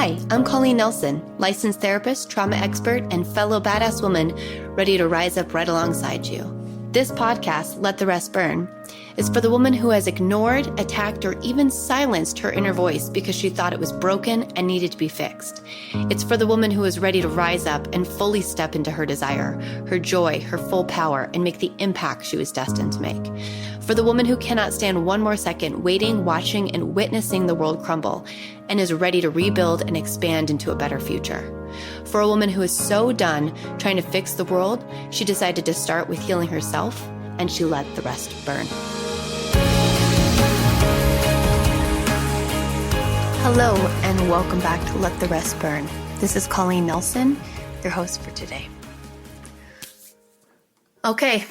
Hi, I'm Colleen Nelson, licensed therapist, trauma expert, and fellow badass woman ready to rise up right alongside you. This podcast, Let the Rest Burn, is for the woman who has ignored, attacked, or even silenced her inner voice because she thought it was broken and needed to be fixed. It's for the woman who is ready to rise up and fully step into her desire, her joy, her full power, and make the impact she was destined to make. For the woman who cannot stand one more second waiting, watching, and witnessing the world crumble, and is ready to rebuild and expand into a better future. For a woman who is so done trying to fix the world, she decided to start with healing herself, and she let the rest burn. Hello, and welcome back to Let the Rest Burn. This is Colleen Nelson, your host for today. Okay,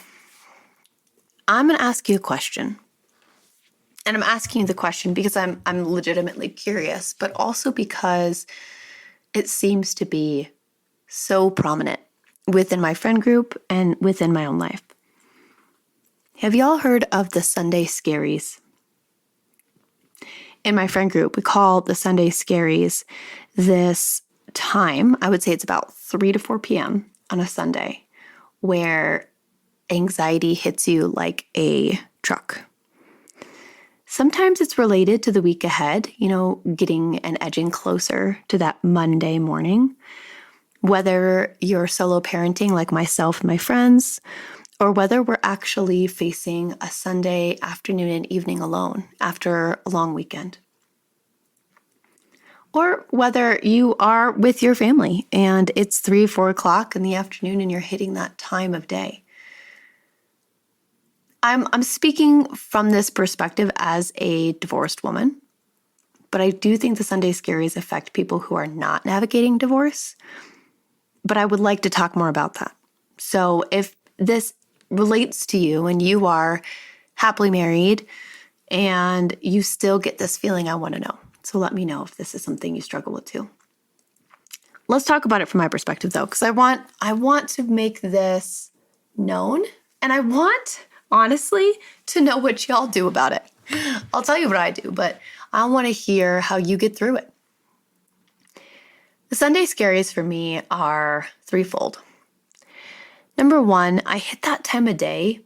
I'm going to ask you a question. And I'm asking you the question because I'm legitimately curious, but also because it seems to be so prominent within my friend group and within my own life. Have y'all heard of the Sunday Scaries? In my friend group, we call the Sunday Scaries this time, I would say it's about 3 to 4 p.m. on a Sunday, where anxiety hits you like a truck. Sometimes it's related to the week ahead, getting and edging closer to that Monday morning. Whether you're solo parenting like myself and my friends, or whether we're actually facing a Sunday afternoon and evening alone after a long weekend. Or whether you are with your family and it's 3, 4 o'clock in the afternoon and you're hitting that time of day. I'm speaking from this perspective as a divorced woman, but I do think the Sunday Scaries affect people who are not navigating divorce, but I would like to talk more about that. So if this relates to you and you are happily married and you still get this feeling, I want to know. So let me know if this is something you struggle with too. Let's talk about it from my perspective though, because I want to make this known, and I want, honestly, to know what y'all do about it. I'll tell you what I do, but I want to hear how you get through it. The Sunday Scaries for me are threefold. Number one, I hit that time of day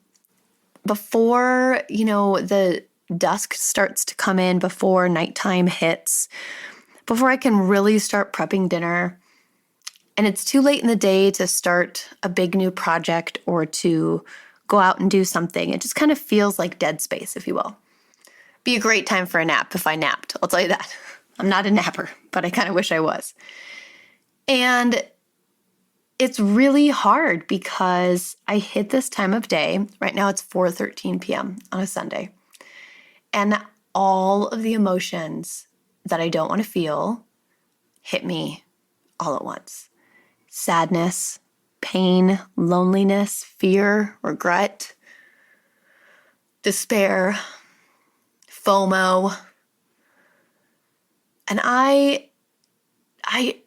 before, the dusk starts to come in, before nighttime hits, before I can really start prepping dinner. And it's too late in the day to start a big new project or to go out and do something. It just kind of feels like dead space, if you will. Be a great time for a nap if I napped. I'll tell you that. I'm not a napper, but I kind of wish I was. And it's really hard because I hit this time of day. Right now it's 4:13 p.m. on a Sunday. And all of the emotions that I don't want to feel hit me all at once. Sadness, pain, loneliness, fear, regret, despair, FOMO. And I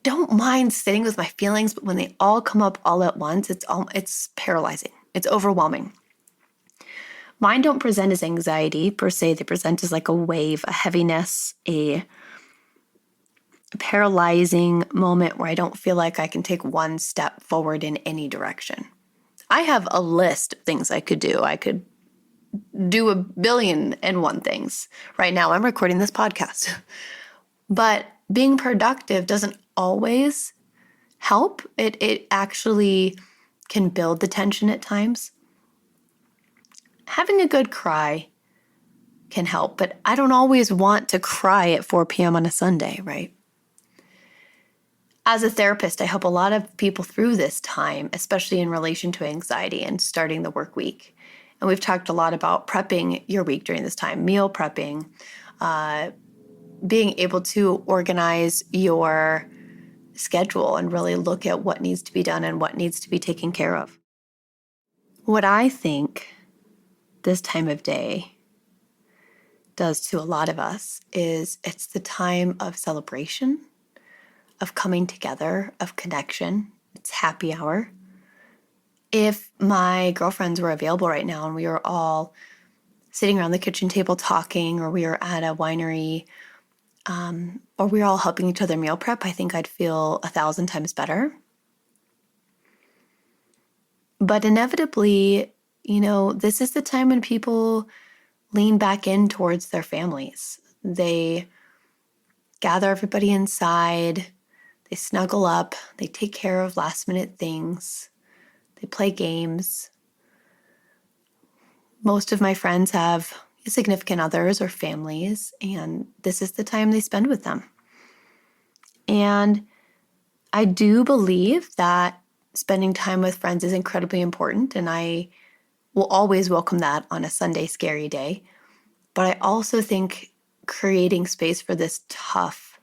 don't mind sitting with my feelings, but when they all come up all at once, it's paralyzing. It's overwhelming. Mine don't present as anxiety per se. They present as like a wave, a heaviness, a paralyzing moment where I don't feel like I can take one step forward in any direction. I have a list of things I could do. I could do 1,000,000,001 things. Right now, I'm recording this podcast. But being productive doesn't always help. It actually can build the tension at times. Having a good cry can help, but I don't always want to cry at 4 p.m. on a Sunday, right? As a therapist, I help a lot of people through this time, especially in relation to anxiety and starting the work week. And we've talked a lot about prepping your week during this time, meal prepping, being able to organize your schedule and really look at what needs to be done and what needs to be taken care of. What I think this time of day does to a lot of us is it's the time of celebration, of coming together, of connection. It's happy hour. If my girlfriends were available right now and we were all sitting around the kitchen table talking, or we were at a winery, or we're all helping each other meal prep, I think I'd feel 1,000 times better. But inevitably, this is the time when people lean back in towards their families. They gather everybody inside, they snuggle up, they take care of last minute things, they play games. Most of my friends have significant others or families, and this is the time they spend with them. And I do believe that spending time with friends is incredibly important, and I will always welcome that on a Sunday scary day. But I also think creating space for this tough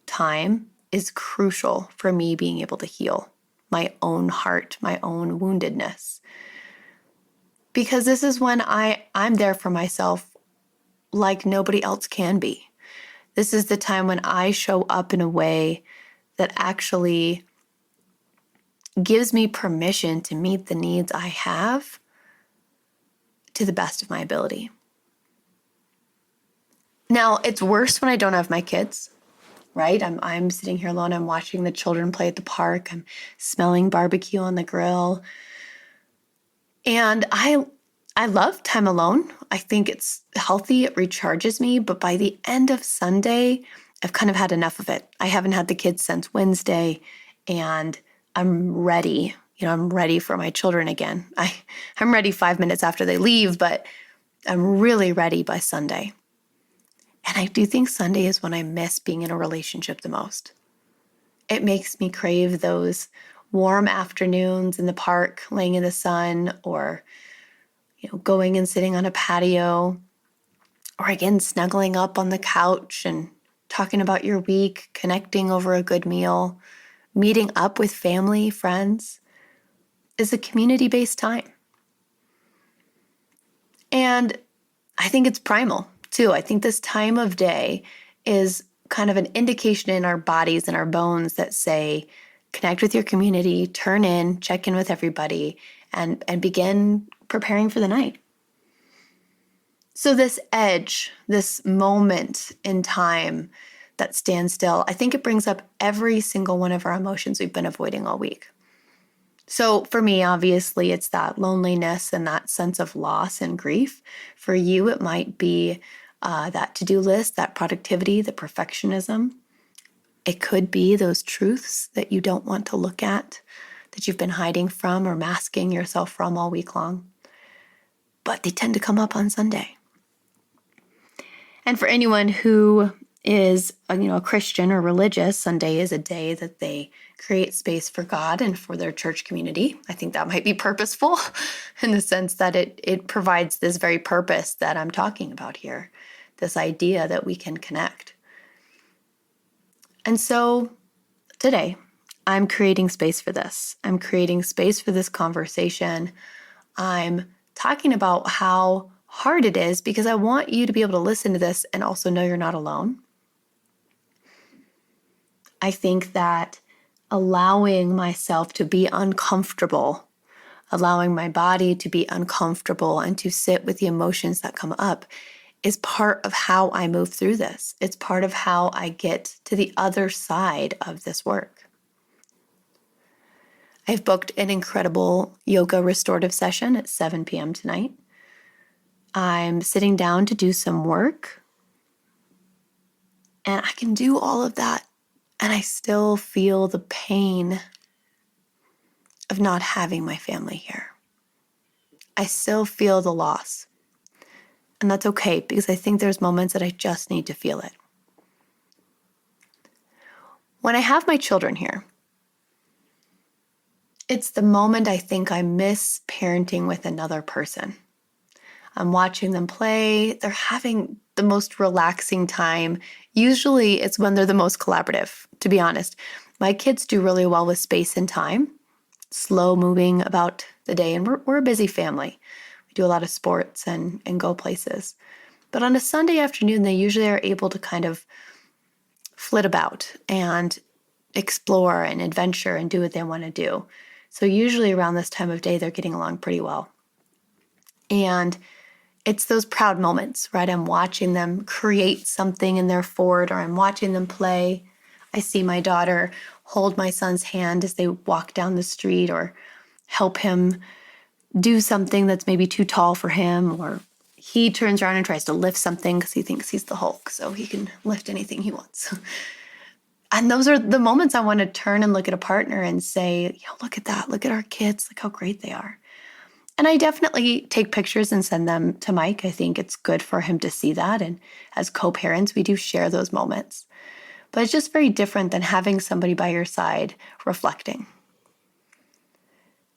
time is crucial for me being able to heal my own heart, my own woundedness. Because this is when I'm there for myself like nobody else can be. This is the time when I show up in a way that actually gives me permission to meet the needs I have to the best of my ability. Now, it's worse when I don't have my kids, right? I'm sitting here alone. I'm watching the children play at the park. I'm smelling barbecue on the grill. And I love time alone. I think it's healthy. It recharges me. But by the end of Sunday, I've kind of had enough of it. I haven't had the kids since Wednesday, and I'm ready. I'm ready for my children again. I'm ready 5 minutes after they leave, but I'm really ready by Sunday. And I do think Sunday is when I miss being in a relationship the most. It makes me crave those warm afternoons in the park, laying in the sun, or going and sitting on a patio, or again, snuggling up on the couch and talking about your week, connecting over a good meal, meeting up with family, friends, is a community-based time. And I think it's primal too. I think this time of day is kind of an indication in our bodies and our bones that say, connect with your community, turn in, check in with everybody, and begin preparing for the night. So this edge, this moment in time that stands still, I think it brings up every single one of our emotions we've been avoiding all week. So for me, obviously, it's that loneliness and that sense of loss and grief. For you, it might be that to-do list, that productivity, the perfectionism. It could be those truths that you don't want to look at, that you've been hiding from or masking yourself from all week long. But they tend to come up on Sunday. And for anyone who is a Christian or religious, Sunday is a day that they create space for God and for their church community. I think that might be purposeful in the sense that it provides this very purpose that I'm talking about here, this idea that we can connect. And so today, I'm creating space for this. I'm creating space for this conversation. I'm talking about how hard it is because I want you to be able to listen to this and also know you're not alone. I think that allowing myself to be uncomfortable, allowing my body to be uncomfortable and to sit with the emotions that come up is part of how I move through this. It's part of how I get to the other side of this work. I've booked an incredible yoga restorative session at 7 p.m. tonight. I'm sitting down to do some work, and I can do all of that, and I still feel the pain of not having my family here. I still feel the loss, and that's okay because I think there's moments that I just need to feel it. When I have my children here, it's the moment I think I miss parenting with another person. I'm watching them play. They're having the most relaxing time. Usually it's when they're the most collaborative, to be honest. My kids do really well with space and time, slow moving about the day. And we're a busy family. We do a lot of sports and go places. But on a Sunday afternoon, they usually are able to kind of flit about and explore and adventure and do what they want to do. So usually around this time of day, they're getting along pretty well. And It's those proud moments, right? I'm watching them create something in their fort, or I'm watching them play. I see my daughter hold my son's hand as they walk down the street, or help him do something that's maybe too tall for him, or he turns around and tries to lift something because he thinks he's the Hulk, so he can lift anything he wants. And those are the moments I want to turn and look at a partner and say, look at that. Look at our kids. Look how great they are. And I definitely take pictures and send them to Mike. I think it's good for him to see that. And as co-parents, we do share those moments. But it's just very different than having somebody by your side reflecting.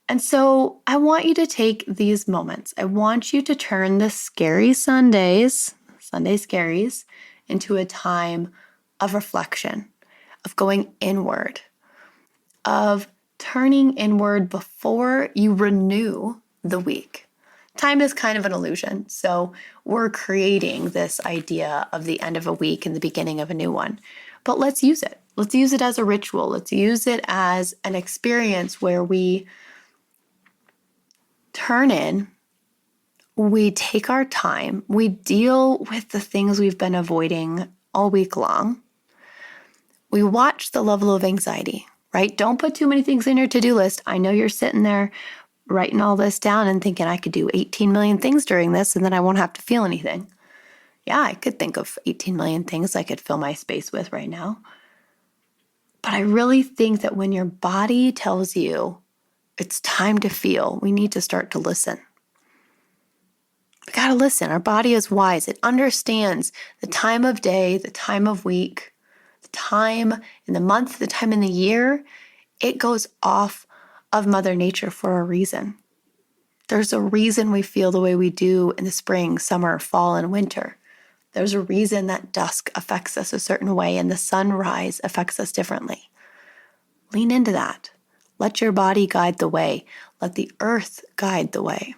And so I want you to take these moments. I want you to turn the scary Sundays, Sunday Scaries, into a time of reflection, of going inward, of turning inward before you renew the week. Time is kind of an illusion. So we're creating this idea of the end of a week and the beginning of a new one. But let's use it. Let's use it as a ritual. Let's use it as an experience where we turn in, we take our time, we deal with the things we've been avoiding all week long. We watch the level of anxiety, right? Don't put too many things in your to-do list. I know you're sitting there writing all this down and thinking I could do 18 million things during this and then I won't have to feel anything. Yeah, I could think of 18 million things I could fill my space with right now. But I really think that when your body tells you it's time to feel, we need to start to listen. We got to listen. Our body is wise. It understands the time of day, the time of week, the time in the month, the time in the year. It goes off of Mother Nature for a reason. There's a reason we feel the way we do in the spring, summer, fall, and winter. There's a reason that dusk affects us a certain way and the sunrise affects us differently. Lean into that. Let your body guide the way. Let the earth guide the way.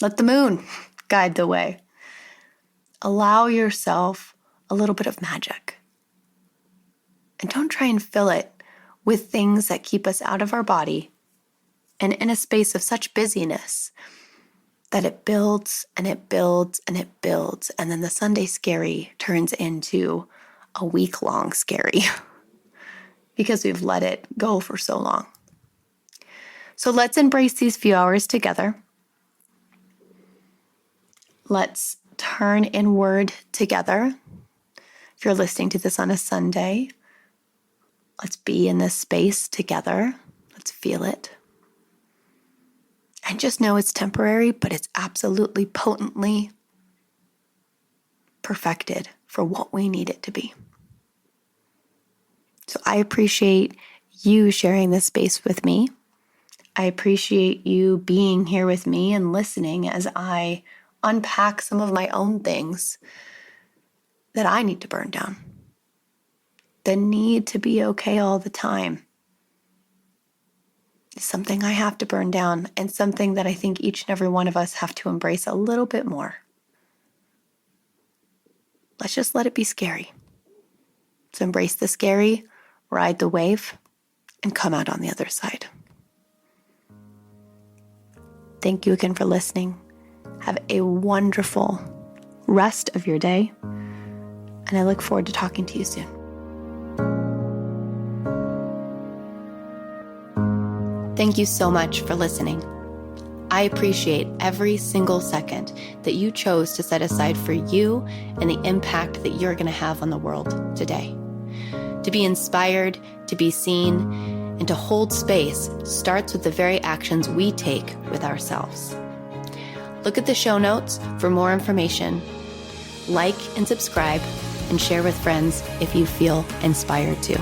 Let the moon guide the way. Allow yourself a little bit of magic. And don't try and fill it with things that keep us out of our body and in a space of such busyness that it builds and it builds and it builds. And then the Sunday scary turns into a week-long scary because we've let it go for so long. So let's embrace these few hours together. Let's turn inward together. If you're listening to this on a Sunday, let's be in this space together. Let's feel it. And just know it's temporary, but it's absolutely potently perfected for what we need it to be. So I appreciate you sharing this space with me. I appreciate you being here with me and listening as I unpack some of my own things that I need to burn down. The need to be okay all the time is something I have to burn down, and something that I think each and every one of us have to embrace a little bit more. Let's just let it be scary. So embrace the scary, ride the wave, and come out on the other side. Thank you again for listening. Have a wonderful rest of your day, and I look forward to talking to you soon. Thank you so much for listening. I appreciate every single second that you chose to set aside for you and the impact that you're going to have on the world today. To be inspired, to be seen, and to hold space starts with the very actions we take with ourselves. Look at the show notes for more information. Like and subscribe, and share with friends if you feel inspired to.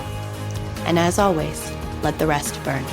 And as always, let the rest burn.